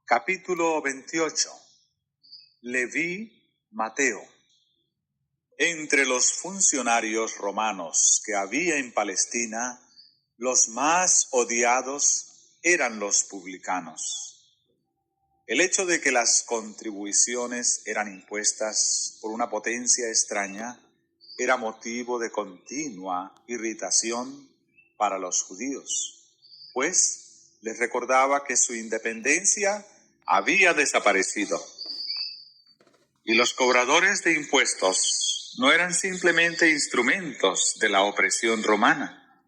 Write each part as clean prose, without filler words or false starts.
Capítulo 28. Leví Mateo. Entre los funcionarios romanos que había en Palestina, los más odiados eran los publicanos. El hecho de que las contribuciones eran impuestas por una potencia extraña era motivo de continua irritación para los judíos, pues les recordaba que su independencia había desaparecido. Y los cobradores de impuestos no eran simplemente instrumentos de la opresión romana.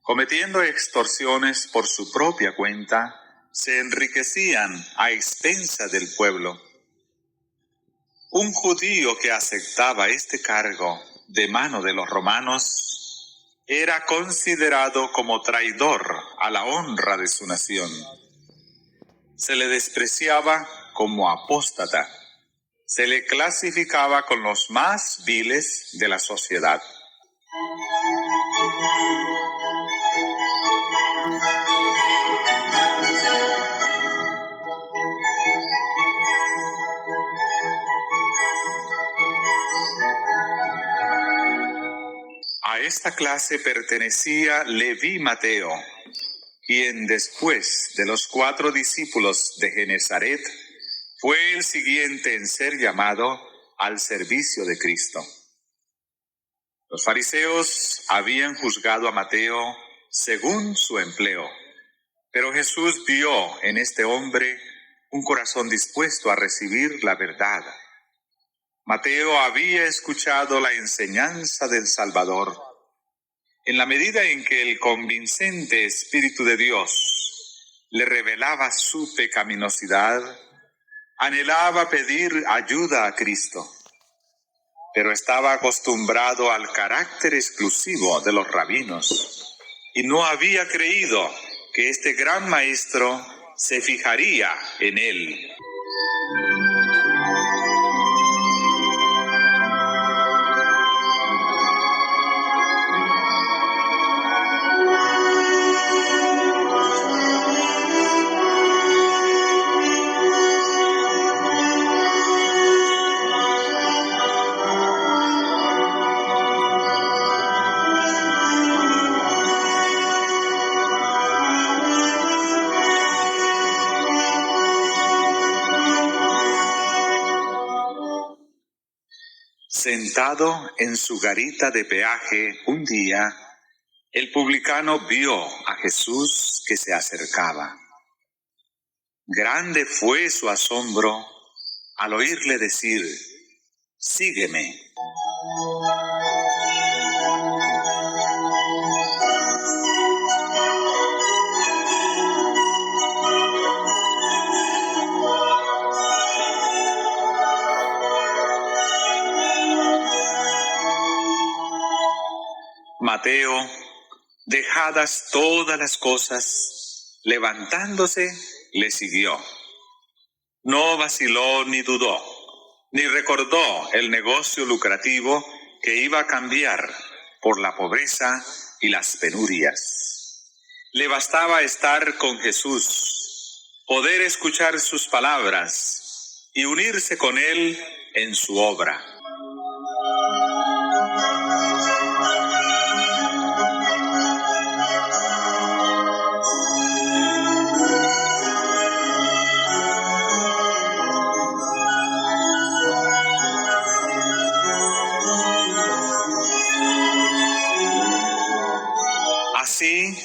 Cometiendo extorsiones por su propia cuenta, se enriquecían a expensas del pueblo. Un judío que aceptaba este cargo de mano de los romanos era considerado como traidor a la honra de su nación. Se le despreciaba como apóstata. Se le clasificaba con los más viles de la sociedad. A esta clase pertenecía Leví Mateo, quien después de los 4 discípulos de Genezaret fue el siguiente en ser llamado al servicio de Cristo. Los fariseos habían juzgado a Mateo según su empleo, pero Jesús vio en este hombre un corazón dispuesto a recibir la verdad. Mateo había escuchado la enseñanza del Salvador. En la medida en que el convincente Espíritu de Dios le revelaba su pecaminosidad, anhelaba pedir ayuda a Cristo, pero estaba acostumbrado al carácter exclusivo de los rabinos y no había creído que este gran maestro se fijaría en él. Sentado en su garita de peaje un día, el publicano vio a Jesús que se acercaba. Grande fue su asombro al oírle decir: «Sígueme». Mateo, dejadas todas las cosas, levantándose, le siguió. No vaciló ni dudó, ni recordó el negocio lucrativo que iba a cambiar por la pobreza y las penurias. Le bastaba estar con Jesús, poder escuchar sus palabras y unirse con él en su obra. Así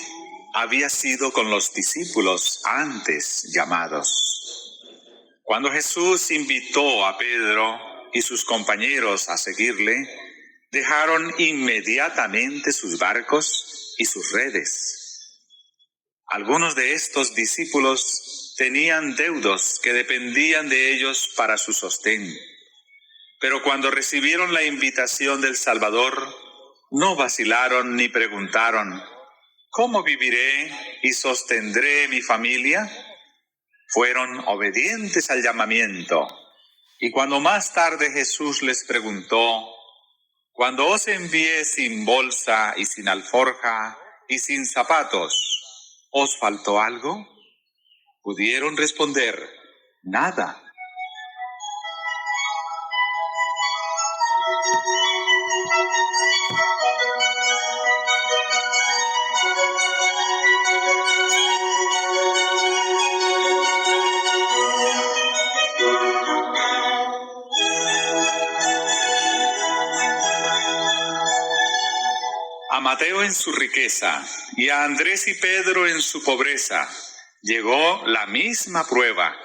había sido con los discípulos antes llamados. Cuando Jesús invitó a Pedro y sus compañeros a seguirle, dejaron inmediatamente sus barcos y sus redes. Algunos de estos discípulos tenían deudos que dependían de ellos para su sostén, pero cuando recibieron la invitación del Salvador, no vacilaron ni preguntaron: ¿cómo viviré y sostendré mi familia? Fueron obedientes al llamamiento. Y cuando más tarde Jesús les preguntó: «Cuando os envié sin bolsa y sin alforja y sin zapatos, ¿os faltó algo?». Pudieron responder, nada. A Mateo en su riqueza y a Andrés y Pedro en su pobreza llegó la misma prueba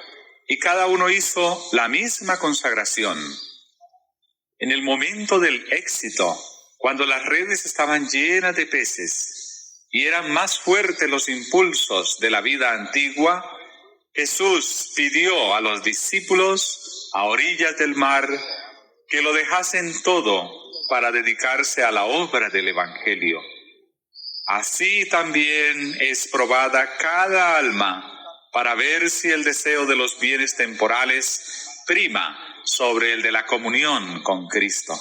y cada uno hizo la misma consagración. En el momento del éxito, cuando las redes estaban llenas de peces y eran más fuertes los impulsos de la vida antigua, Jesús pidió a los discípulos a orillas del mar que lo dejasen todo para dedicarse a la obra del Evangelio. Así también es probada cada alma para ver si el deseo de los bienes temporales prima sobre el de la comunión con Cristo.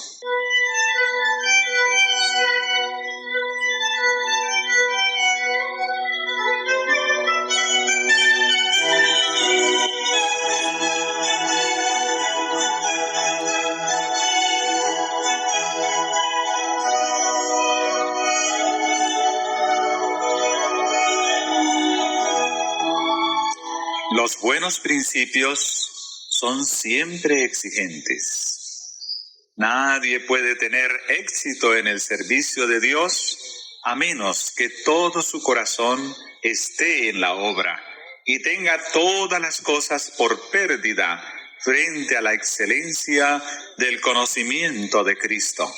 Los buenos principios son siempre exigentes. Nadie puede tener éxito en el servicio de Dios a menos que todo su corazón esté en la obra y tenga todas las cosas por pérdida frente a la excelencia del conocimiento de Cristo.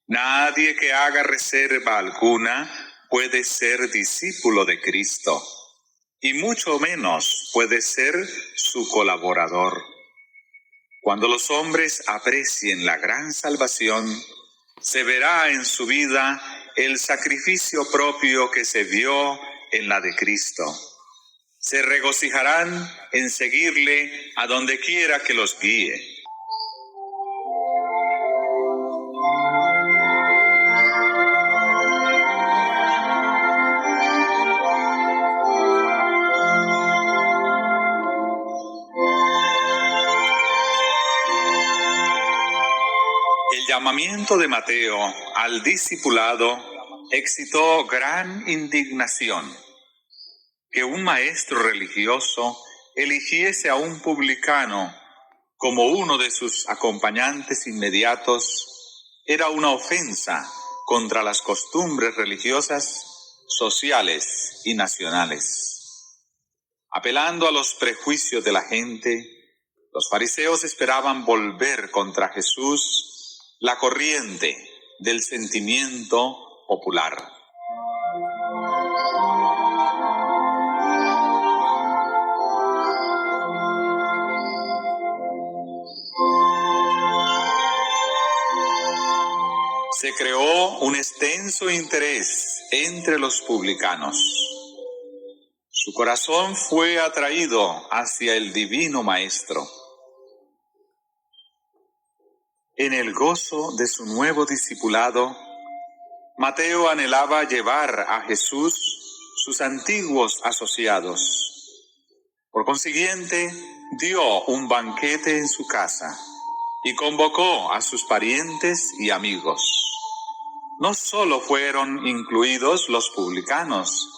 Nadie que haga reserva alguna puede ser discípulo de Cristo, y mucho menos puede ser su colaborador. Cuando los hombres aprecien la gran salvación, se verá en su vida el sacrificio propio que se vio en la de Cristo. Se regocijarán en seguirle a donde quiera que los guíe. El llamamiento de Mateo al discipulado excitó gran indignación. Que un maestro religioso eligiese a un publicano como uno de sus acompañantes inmediatos era una ofensa contra las costumbres religiosas, sociales y nacionales. Apelando a los prejuicios de la gente, los fariseos esperaban volver contra Jesús la corriente del sentimiento popular. Se creó un extenso interés entre los publicanos. Su corazón fue atraído hacia el divino Maestro. En el gozo de su nuevo discipulado, Mateo anhelaba llevar a Jesús sus antiguos asociados. Por consiguiente, dio un banquete en su casa y convocó a sus parientes y amigos. No solo fueron incluidos los publicanos,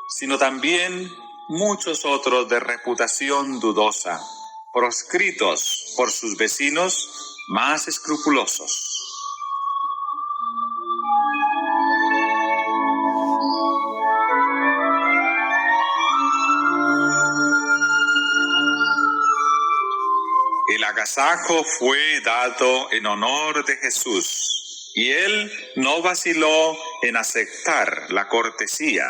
sino también muchos otros de reputación dudosa, proscritos por sus vecinos más escrupulosos. El agasajo fue dado en honor de Jesús, y él no vaciló en aceptar la cortesía.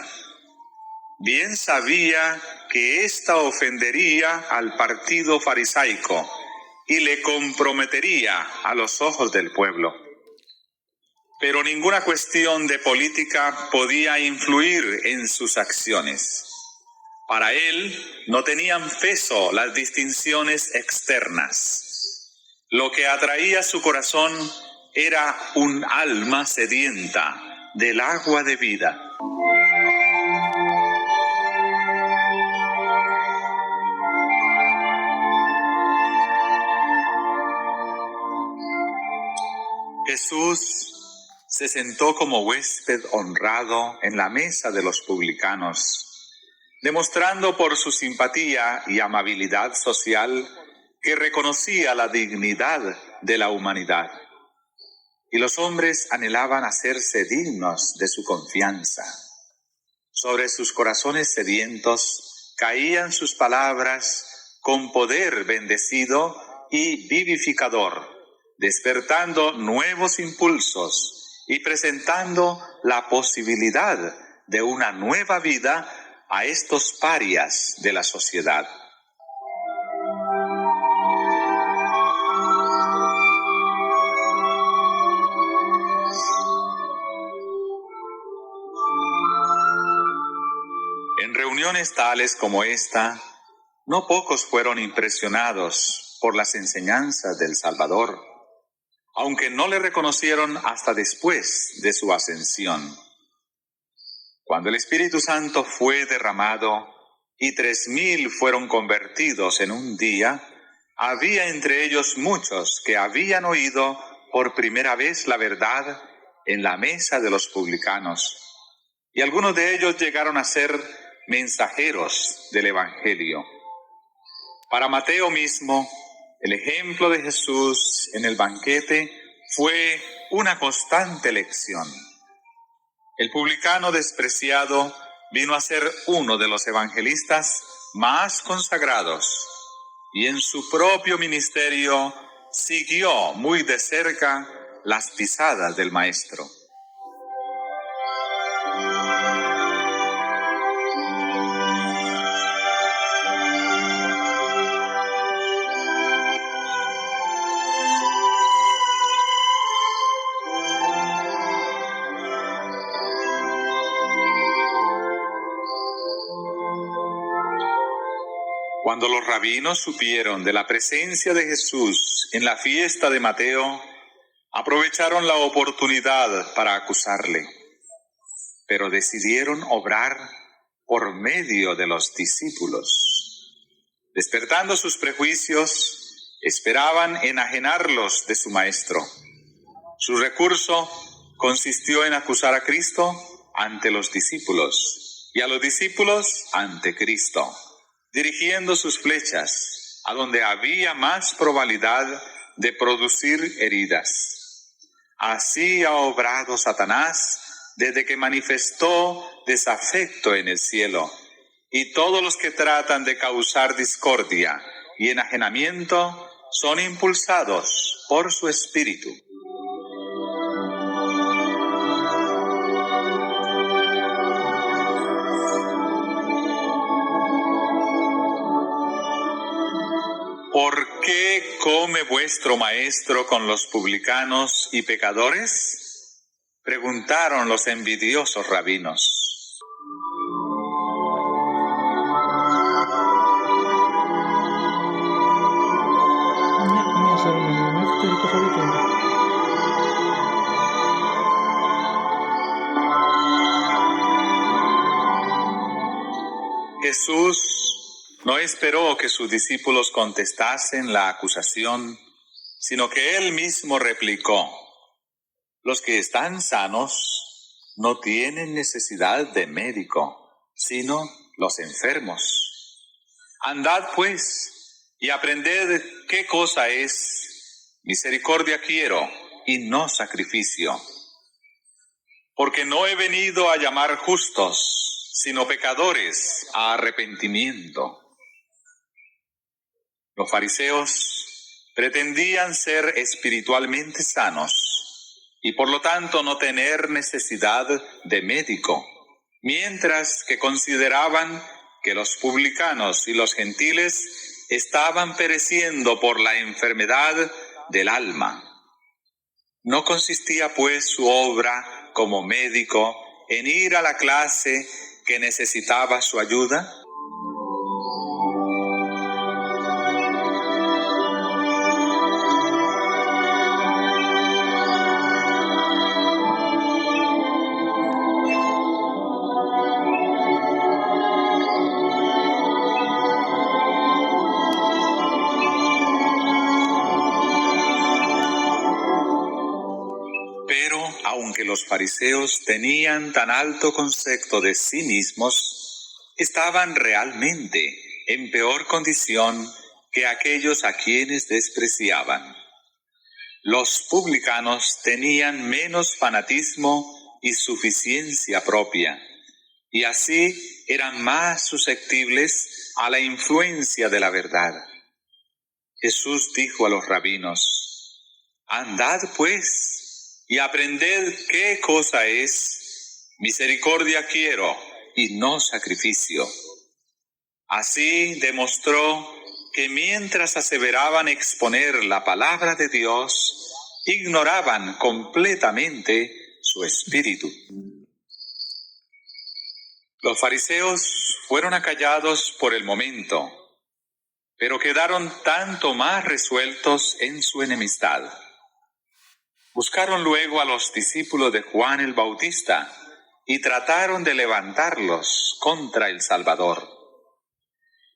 Bien sabía que ésta ofendería al partido farisaico y le comprometería a los ojos del pueblo. Pero ninguna cuestión de política podía influir en sus acciones. Para él no tenían peso las distinciones externas. Lo que atraía su corazón era un alma sedienta del agua de vida. Jesús se sentó como huésped honrado en la mesa de los publicanos, demostrando por su simpatía y amabilidad social que reconocía la dignidad de la humanidad. Y los hombres anhelaban hacerse dignos de su confianza. Sobre sus corazones sedientos caían sus palabras con poder bendecido y vivificador, despertando nuevos impulsos y presentando la posibilidad de una nueva vida a estos parias de la sociedad. En reuniones tales como esta, no pocos fueron impresionados por las enseñanzas del Salvador, aunque no le reconocieron hasta después de su ascensión. Cuando el Espíritu Santo fue derramado y 3,000 fueron convertidos en un día, había entre ellos muchos que habían oído por primera vez la verdad en la mesa de los publicanos, y algunos de ellos llegaron a ser mensajeros del Evangelio. Para Mateo mismo, el ejemplo de Jesús en el banquete fue una constante lección. El publicano despreciado vino a ser uno de los evangelistas más consagrados y en su propio ministerio siguió muy de cerca las pisadas del Maestro. Cuando los rabinos supieron de la presencia de Jesús en la fiesta de Mateo, aprovecharon la oportunidad para acusarle, pero decidieron obrar por medio de los discípulos. Despertando sus prejuicios, esperaban enajenarlos de su maestro. Su recurso consistió en acusar a Cristo ante los discípulos y a los discípulos ante Cristo, dirigiendo sus flechas a donde había más probabilidad de producir heridas. Así ha obrado Satanás desde que manifestó desafecto en el cielo, y todos los que tratan de causar discordia y enajenamiento son impulsados por su espíritu. ¿Por qué come vuestro maestro con los publicanos y pecadores? Preguntaron los envidiosos rabinos. Jesús no esperó que sus discípulos contestasen la acusación, sino que él mismo replicó: los que están sanos no tienen necesidad de médico, sino los enfermos. Andad pues y aprended qué cosa es: misericordia quiero y no sacrificio. Porque no he venido a llamar justos, sino pecadores a arrepentimiento. Los fariseos pretendían ser espiritualmente sanos y por lo tanto no tener necesidad de médico, mientras que consideraban que los publicanos y los gentiles estaban pereciendo por la enfermedad del alma. ¿No consistía pues su obra como médico en ir a la clase que necesitaba su ayuda? los fariseos tenían tan alto concepto de sí mismos, estaban realmente en peor condición que aquellos a quienes despreciaban. Los publicanos tenían menos fanatismo y suficiencia propia, y así eran más susceptibles a la influencia de la verdad. Jesús dijo a los rabinos: «Andad pues y aprended qué cosa es misericordia quiero y no sacrificio». Así demostró que mientras aseveraban exponer la palabra de Dios, ignoraban completamente su espíritu. Los fariseos fueron acallados por el momento, pero quedaron tanto más resueltos en su enemistad. Buscaron luego a los discípulos de Juan el Bautista y trataron de levantarlos contra el Salvador.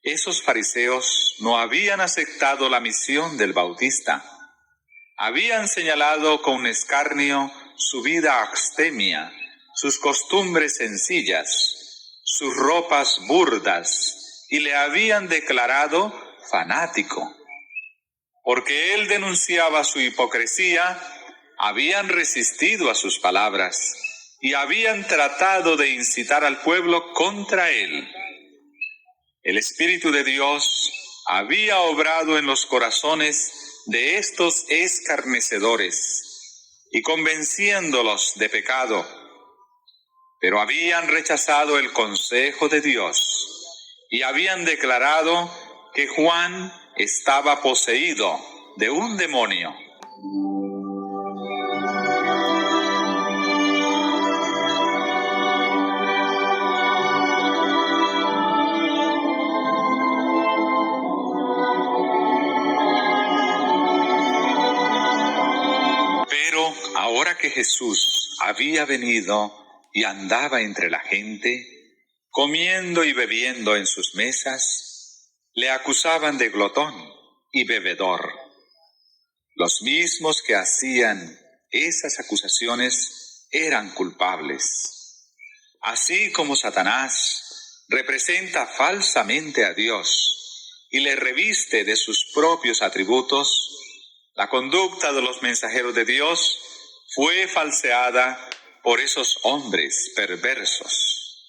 Esos fariseos no habían aceptado la misión del Bautista. Habían señalado con escarnio su vida abstemia, sus costumbres sencillas, sus ropas burdas, y le habían declarado fanático. Porque él denunciaba su hipocresía, habían resistido a sus palabras y habían tratado de incitar al pueblo contra él. El Espíritu de Dios había obrado en los corazones de estos escarnecedores y convenciéndolos de pecado, pero habían rechazado el consejo de Dios y habían declarado que Juan estaba poseído de un demonio. Pero ahora que Jesús había venido y andaba entre la gente, comiendo y bebiendo en sus mesas, le acusaban de glotón y bebedor. Los mismos que hacían esas acusaciones eran culpables. Así como Satanás representa falsamente a Dios y le reviste de sus propios atributos, la conducta de los mensajeros de Dios fue falseada por esos hombres perversos.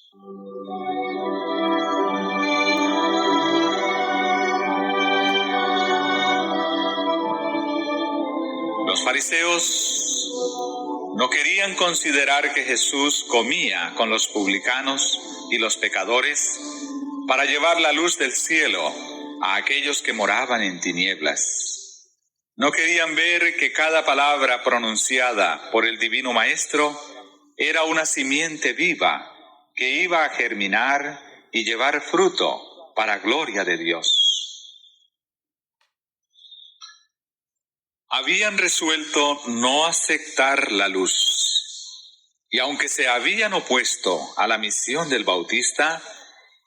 Los fariseos no querían considerar que Jesús comía con los publicanos y los pecadores para llevar la luz del cielo a aquellos que moraban en tinieblas. No querían ver que cada palabra pronunciada por el Divino Maestro era una simiente viva que iba a germinar y llevar fruto para gloria de Dios. Habían resuelto no aceptar la luz, y aunque se habían opuesto a la misión del Bautista,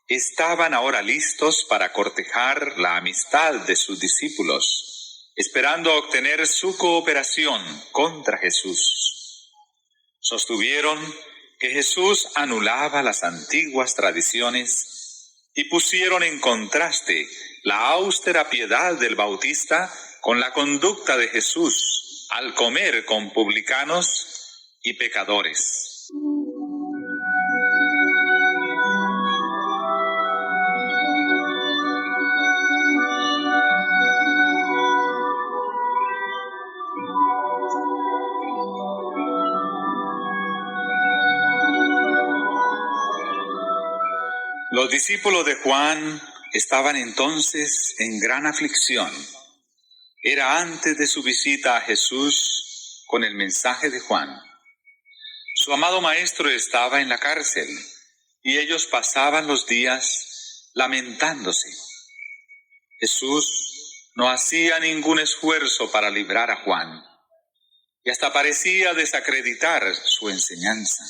estaban ahora listos para cortejar la amistad de sus discípulos, esperando obtener su cooperación contra Jesús. Sostuvieron que Jesús anulaba las antiguas tradiciones y pusieron en contraste la austera piedad del Bautista con la conducta de Jesús al comer con publicanos y pecadores. Los discípulos de Juan estaban entonces en gran aflicción. Era antes de su visita a Jesús con el mensaje de Juan. Su amado maestro estaba en la cárcel y ellos pasaban los días lamentándose. Jesús no hacía ningún esfuerzo para librar a Juan y hasta parecía desacreditar su enseñanza.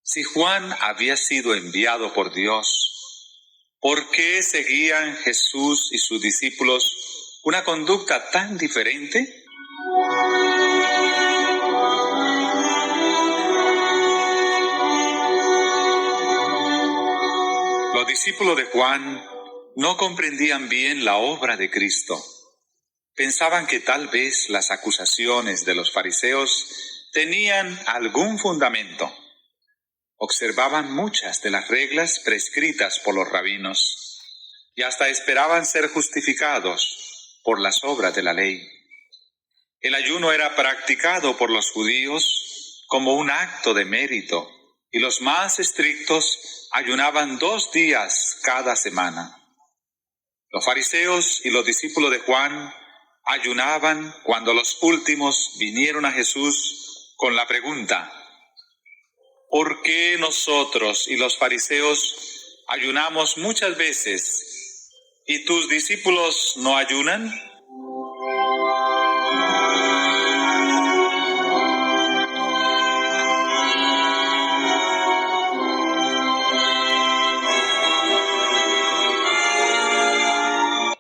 Si Juan había sido enviado por Dios, ¿por qué seguían Jesús y sus discípulos una conducta tan diferente? Los discípulos de Juan no comprendían bien la obra de Cristo. Pensaban que tal vez las acusaciones de los fariseos tenían algún fundamento. Observaban muchas de las reglas prescritas por los rabinos y hasta esperaban ser justificados por las obras de la ley. El ayuno era practicado por los judíos como un acto de mérito y los más estrictos ayunaban 2 días cada semana. Los fariseos y los discípulos de Juan ayunaban cuando los últimos vinieron a Jesús con la pregunta: ¿por qué nosotros y los fariseos ayunamos muchas veces y tus discípulos no ayunan?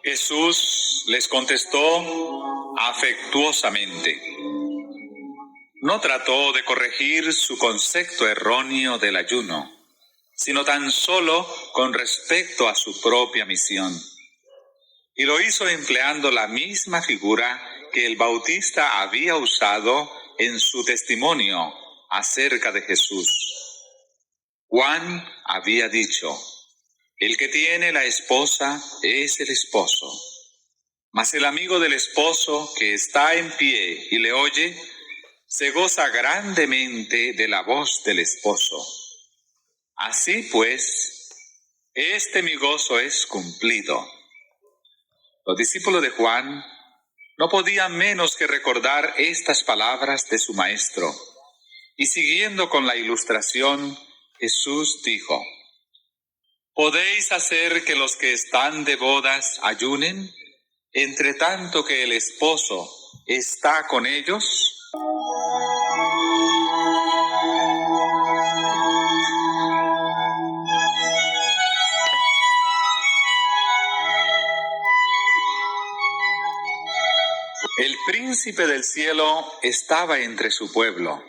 Jesús les contestó afectuosamente. No trató de corregir su concepto erróneo del ayuno, sino tan solo con respecto a su propia misión. Y lo hizo empleando la misma figura que el Bautista había usado en su testimonio acerca de Jesús. Juan había dicho: el que tiene la esposa es el esposo. Mas el amigo del esposo que está en pie y le oye, se goza grandemente de la voz del esposo. Así pues, mi gozo es cumplido. Los discípulos de Juan no podían menos que recordar estas palabras de su maestro. Y siguiendo con la ilustración, Jesús dijo: ¿podéis hacer que los que están de bodas ayunen, entre tanto que el esposo está con ellos? El príncipe del cielo estaba entre su pueblo.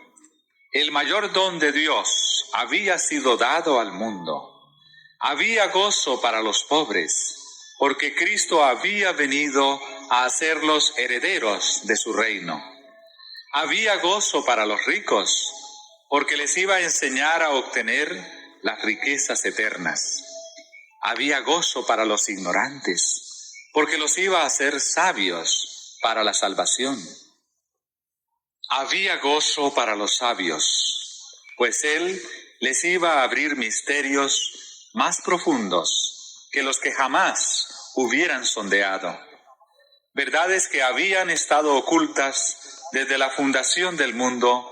El mayor don de Dios había sido dado al mundo. Había gozo para los pobres, porque Cristo había venido a hacerlos herederos de su reino. Había gozo para los ricos, porque les iba a enseñar a obtener las riquezas eternas. Había gozo para los ignorantes, porque los iba a hacer sabios para la salvación. Había gozo para los sabios, pues Él les iba a abrir misterios más profundos que los que jamás hubieran sondeado. Verdades que habían estado ocultas desde la fundación del mundo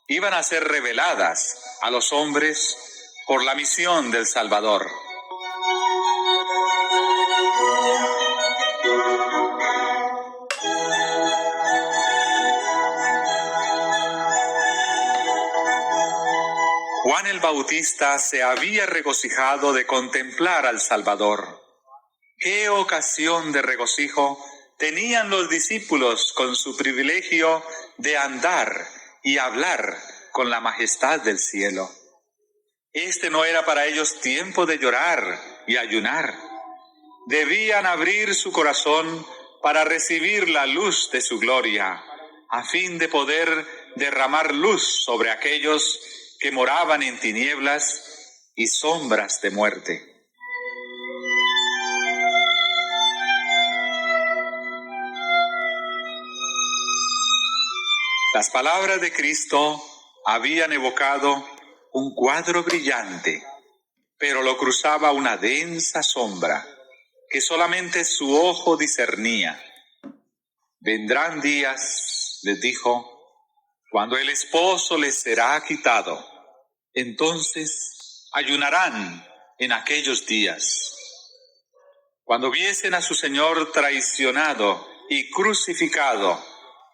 iban a ser reveladas a los hombres por la misión del Salvador. Juan el Bautista se había regocijado de contemplar al Salvador. ¿Qué ocasión de regocijo tenían los discípulos con su privilegio de andar y hablar con la majestad del cielo? Este no era para ellos tiempo de llorar y ayunar. Debían abrir su corazón para recibir la luz de su gloria, a fin de poder derramar luz sobre aquellos que moraban en tinieblas y sombras de muerte. Las palabras de Cristo habían evocado un cuadro brillante, pero lo cruzaba una densa sombra que solamente su ojo discernía. Vendrán días, les dijo, cuando el esposo les será quitado. Entonces ayunarán en aquellos días. Cuando viesen a su Señor traicionado y crucificado,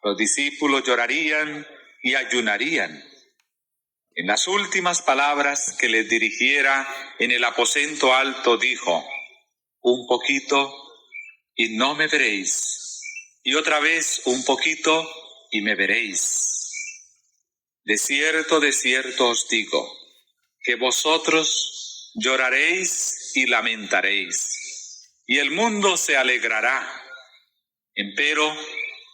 los discípulos llorarían y ayunarían. En las últimas palabras que les dirigiera en el aposento alto dijo: un poquito y no me veréis, y otra vez un poquito y me veréis. De cierto os digo, que vosotros lloraréis y lamentaréis, y el mundo se alegrará. Empero,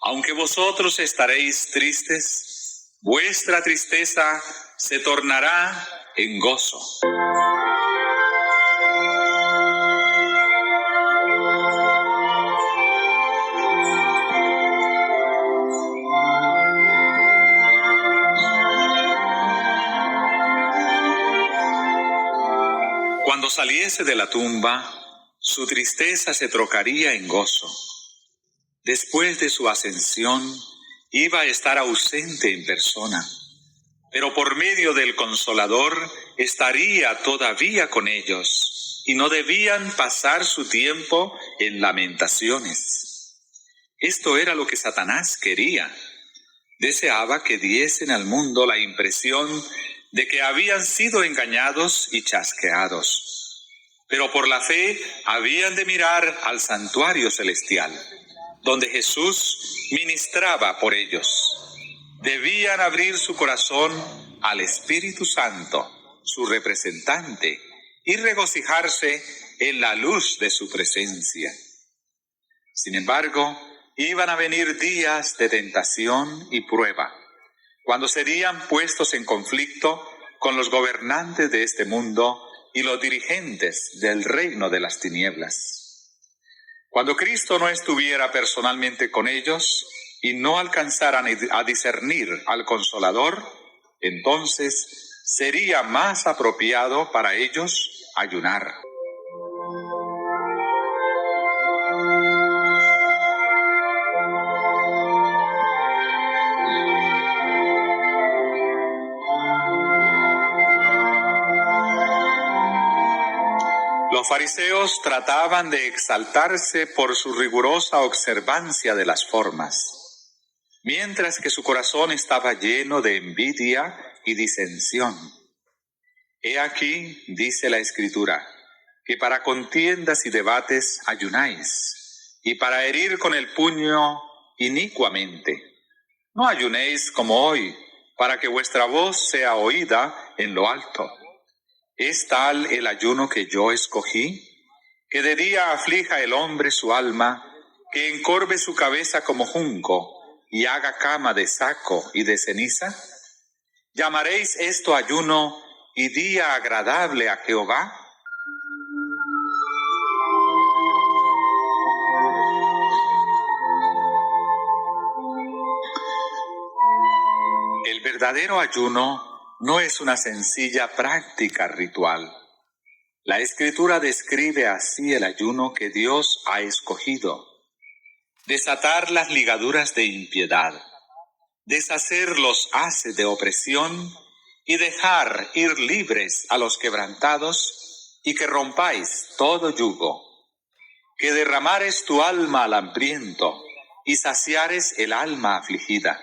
aunque vosotros estaréis tristes, vuestra tristeza se tornará en gozo. Cuando saliese de la tumba, su tristeza se trocaría en gozo. Después de su ascensión, iba a estar ausente en persona, pero por medio del Consolador estaría todavía con ellos, y no debían pasar su tiempo en lamentaciones. Esto era lo que Satanás quería. Deseaba que diesen al mundo la impresión de que habían sido engañados y chasqueados. Pero por la fe habían de mirar al santuario celestial, donde Jesús ministraba por ellos. Debían abrir su corazón al Espíritu Santo, su representante, y regocijarse en la luz de su presencia. Sin embargo, iban a venir días de tentación y prueba, cuando serían puestos en conflicto con los gobernantes de este mundo y los dirigentes del reino de las tinieblas. Cuando Cristo no estuviera personalmente con ellos y no alcanzaran a discernir al Consolador, entonces sería más apropiado para ellos ayunar. Los fariseos trataban de exaltarse por su rigurosa observancia de las formas, mientras que su corazón estaba lleno de envidia y disensión. He aquí, dice la Escritura, que para contiendas y debates ayunáis, y para herir con el puño inicuamente. No ayunéis como hoy, para que vuestra voz sea oída en lo alto. ¿Es tal el ayuno que yo escogí? Que de día aflija el hombre su alma, que encorve su cabeza como junco, y haga cama de saco y de ceniza. ¿Llamaréis esto ayuno y día agradable a Jehová? El verdadero ayuno no es una sencilla práctica ritual. La Escritura describe así el ayuno que Dios ha escogido: desatar las ligaduras de impiedad, deshacer los haces de opresión y dejar ir libres a los quebrantados, y que rompáis todo yugo, que derramares tu alma al hambriento y saciares el alma afligida.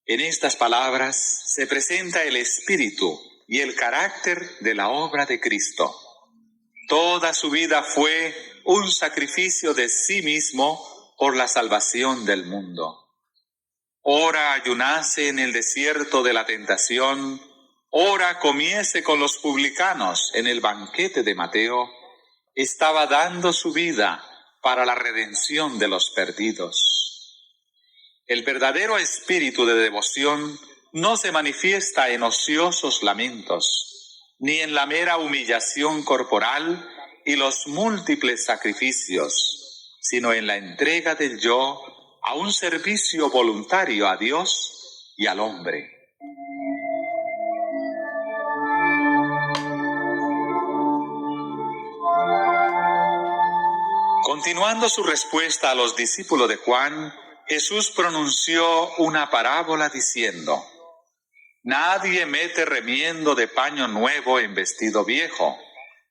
En estas palabras se presenta el espíritu y el carácter de la obra de Cristo. Toda su vida fue un sacrificio de sí mismo por la salvación del mundo. Ora ayunase en el desierto de la tentación, ora comiese con los publicanos en el banquete de Mateo. Estaba dando su vida para la redención de los perdidos. El verdadero espíritu de devoción no se manifiesta en ociosos lamentos, ni en la mera humillación corporal y los múltiples sacrificios, sino en la entrega del yo a un servicio voluntario a Dios y al hombre. Continuando su respuesta a los discípulos de Juan, Jesús pronunció una parábola diciendo: Nadie mete remiendo de paño nuevo en vestido viejo.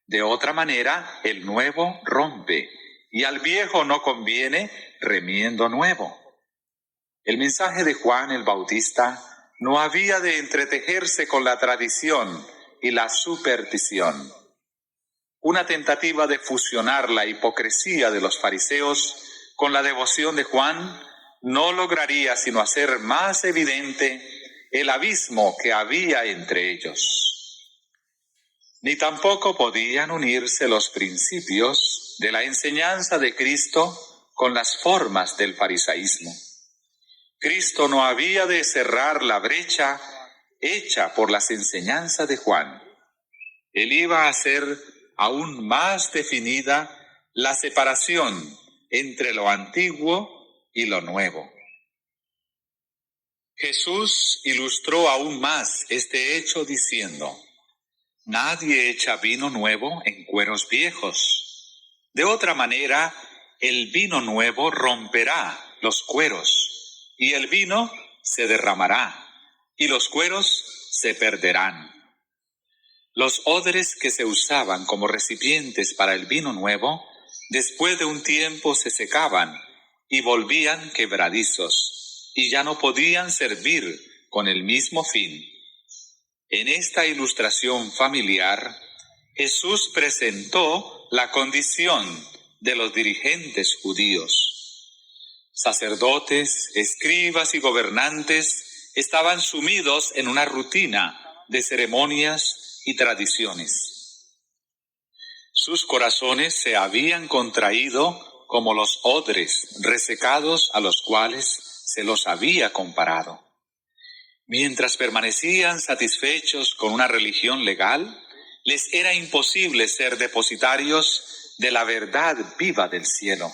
De otra manera, el nuevo rompe, y al viejo no conviene remiendo nuevo. El mensaje de Juan el Bautista no había de entretejerse con la tradición y la superstición. Una tentativa de fusionar la hipocresía de los fariseos con la devoción de Juan no lograría sino hacer más evidente el abismo que había entre ellos. ni tampoco podían unirse los principios de la enseñanza de Cristo con las formas del farisaísmo. Cristo no había de cerrar la brecha hecha por las enseñanzas de Juan. Él iba a hacer aún más definida la separación entre lo antiguo y lo nuevo. Jesús ilustró aún más este hecho diciendo: nadie echa vino nuevo en cueros viejos. De otra manera, el vino nuevo romperá los cueros, y el vino se derramará, y los cueros se perderán. Los odres que se usaban como recipientes para el vino nuevo, después de un tiempo se secaban y volvían quebradizos, y ya no podían servir con el mismo fin. En esta ilustración familiar, Jesús presentó la condición de los dirigentes judíos. Sacerdotes, escribas y gobernantes estaban sumidos en una rutina de ceremonias y tradiciones. Sus corazones se habían contraído como los odres resecados a los cuales se los había comparado. Mientras permanecían satisfechos con una religión legal, les era imposible ser depositarios de la verdad viva del cielo.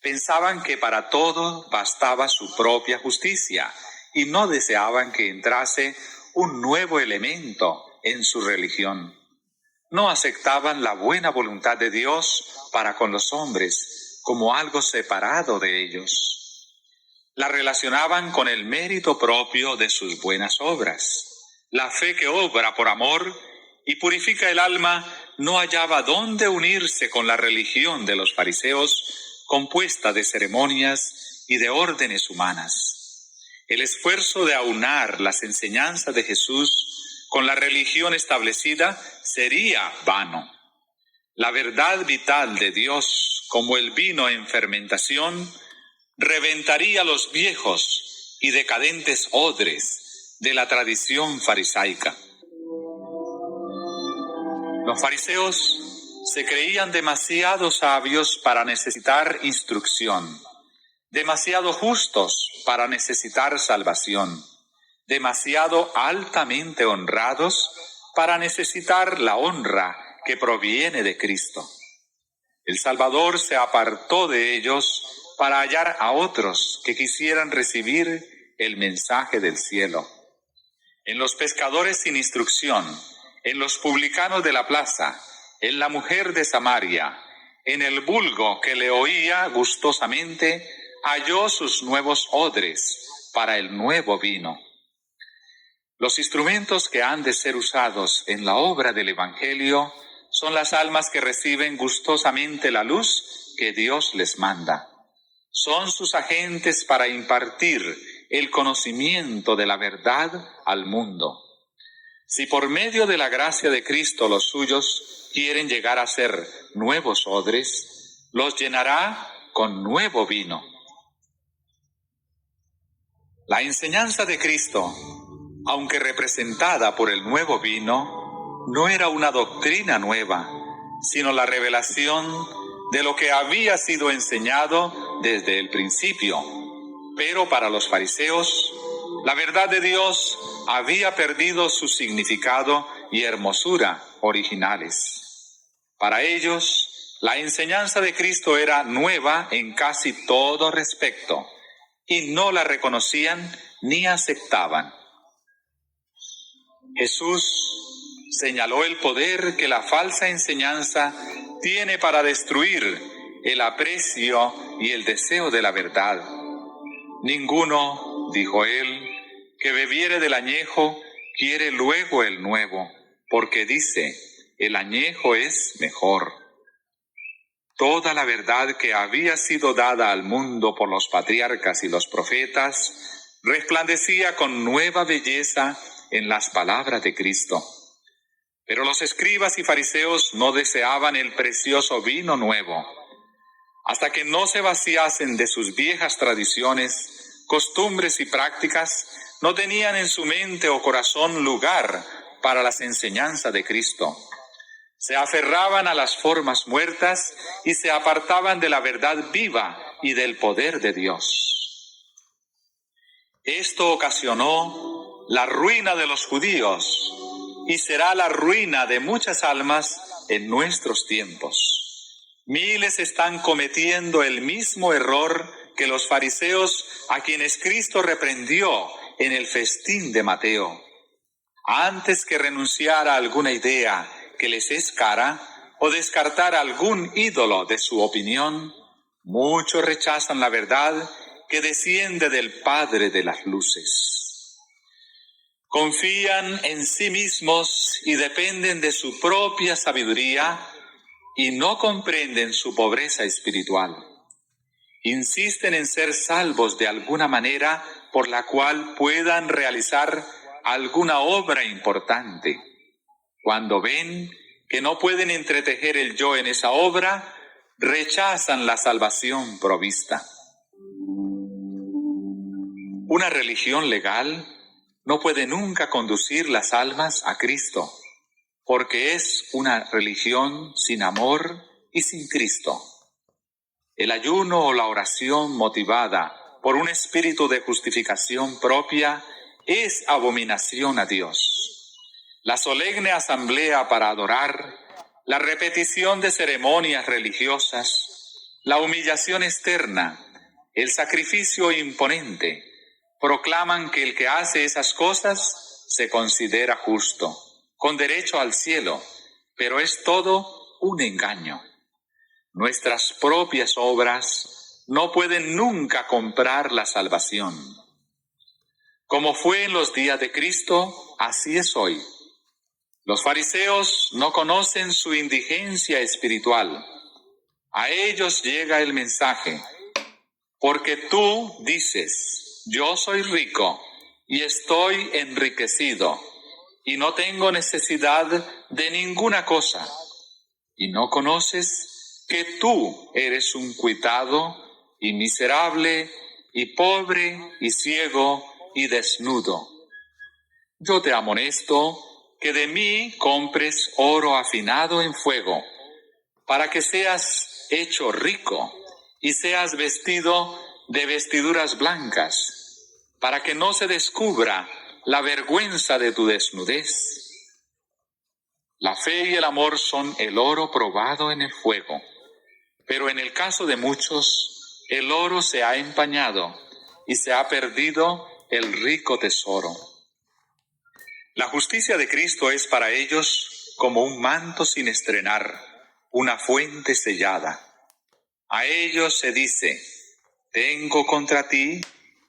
Pensaban que para todo bastaba su propia justicia y no deseaban que entrase un nuevo elemento en su religión. No aceptaban la buena voluntad de Dios para con los hombres como algo separado de ellos. La relacionaban con el mérito propio de sus buenas obras. La fe que obra por amor y purifica el alma no hallaba dónde unirse con la religión de los fariseos, compuesta de ceremonias y de órdenes humanas. El esfuerzo de aunar las enseñanzas de Jesús con la religión establecida sería vano. La verdad vital de Dios, como el vino en fermentación, reventaría los viejos y decadentes odres de la tradición farisaica. Los fariseos se creían demasiado sabios para necesitar instrucción, demasiado justos para necesitar salvación, demasiado altamente honrados para necesitar la honra que proviene de Cristo. El Salvador se apartó de ellos para hallar a otros que quisieran recibir el mensaje del cielo. En los pescadores sin instrucción, en los publicanos de la plaza, en la mujer de Samaria, en el vulgo que le oía gustosamente, halló sus nuevos odres para el nuevo vino. Los instrumentos que han de ser usados en la obra del Evangelio son las almas que reciben gustosamente la luz que Dios les manda. Son sus agentes para impartir el conocimiento de la verdad al mundo. Si por medio de la gracia de Cristo los suyos quieren llegar a ser nuevos odres, los llenará con nuevo vino. La enseñanza de Cristo, aunque representada por el nuevo vino, no era una doctrina nueva, sino la revelación de lo que había sido enseñado desde el principio. Pero para los fariseos, la verdad de Dios había perdido su significado y hermosura originales. Para ellos, la enseñanza de Cristo era nueva en casi todo respecto, y no la reconocían ni aceptaban. Jesús señaló el poder que la falsa enseñanza tiene para destruir el aprecio y el deseo de la verdad. Ninguno, dijo él, que bebiere del añejo quiere luego el nuevo, porque dice, el añejo es mejor. Toda la verdad que había sido dada al mundo por los patriarcas y los profetas resplandecía con nueva belleza en las palabras de Cristo. Pero los escribas y fariseos no deseaban el precioso vino nuevo. Hasta que no se vaciasen de sus viejas tradiciones, costumbres y prácticas, no tenían en su mente o corazón lugar para las enseñanzas de Cristo. Se aferraban a las formas muertas y se apartaban de la verdad viva y del poder de Dios. Esto ocasionó la ruina de los judíos y será la ruina de muchas almas en nuestros tiempos. Miles están cometiendo el mismo error que los fariseos a quienes Cristo reprendió en el festín de Mateo. Antes que renunciar a alguna idea que les es cara o descartar algún ídolo de su opinión, muchos rechazan la verdad que desciende del Padre de las luces. Confían en sí mismos y dependen de su propia sabiduría y no comprenden su pobreza espiritual. Insisten en ser salvos de alguna manera por la cual puedan realizar alguna obra importante. Cuando ven que no pueden entretejer el yo en esa obra, rechazan la salvación provista. Una religión legal no puede nunca conducir las almas a Cristo, porque es una religión sin amor y sin Cristo. El ayuno o la oración motivada por un espíritu de justificación propia es abominación a Dios. La solemne asamblea para adorar, la repetición de ceremonias religiosas, la humillación externa, el sacrificio imponente, proclaman que el que hace esas cosas se considera justo, con derecho al cielo, pero es todo un engaño. Nuestras propias obras no pueden nunca comprar la salvación. Como fue en los días de Cristo, así es hoy. Los fariseos no conocen su indigencia espiritual. A ellos llega el mensaje, porque tú dices, yo soy rico y estoy enriquecido y no tengo necesidad de ninguna cosa, y no conoces que tú eres un cuitado y miserable y pobre y ciego y desnudo. Yo te amonesto que de mí compres oro afinado en fuego, para que seas hecho rico y seas vestido de vestiduras blancas, para que no se descubra la vergüenza de tu desnudez. La fe y el amor son el oro probado en el fuego, pero en el caso de muchos, el oro se ha empañado y se ha perdido el rico tesoro. La justicia de Cristo es para ellos como un manto sin estrenar, una fuente sellada. A ellos se dice, tengo contra ti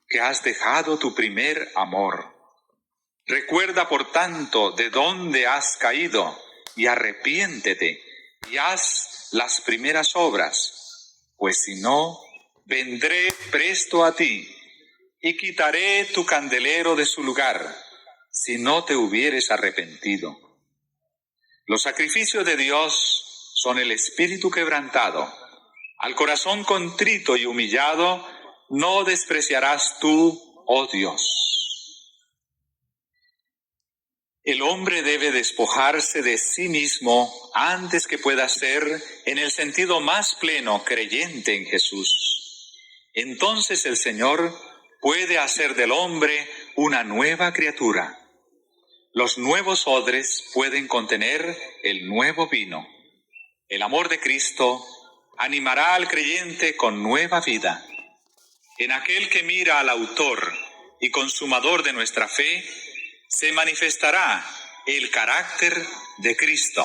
que has dejado tu primer amor. Recuerda, por tanto, de dónde has caído y arrepiéntete y haz las primeras obras, pues si no, vendré presto a ti y quitaré tu candelero de su lugar, si no te hubieres arrepentido. Los sacrificios de Dios son el espíritu quebrantado. Al corazón contrito y humillado no despreciarás tú, oh Dios. El hombre debe despojarse de sí mismo antes que pueda ser, en el sentido más pleno, creyente en Jesús. Entonces el Señor puede hacer del hombre una nueva criatura. Los nuevos odres pueden contener el nuevo vino. El amor de Cristo animará al creyente con nueva vida. En aquel que mira al autor y consumador de nuestra fe, se manifestará el carácter de Cristo.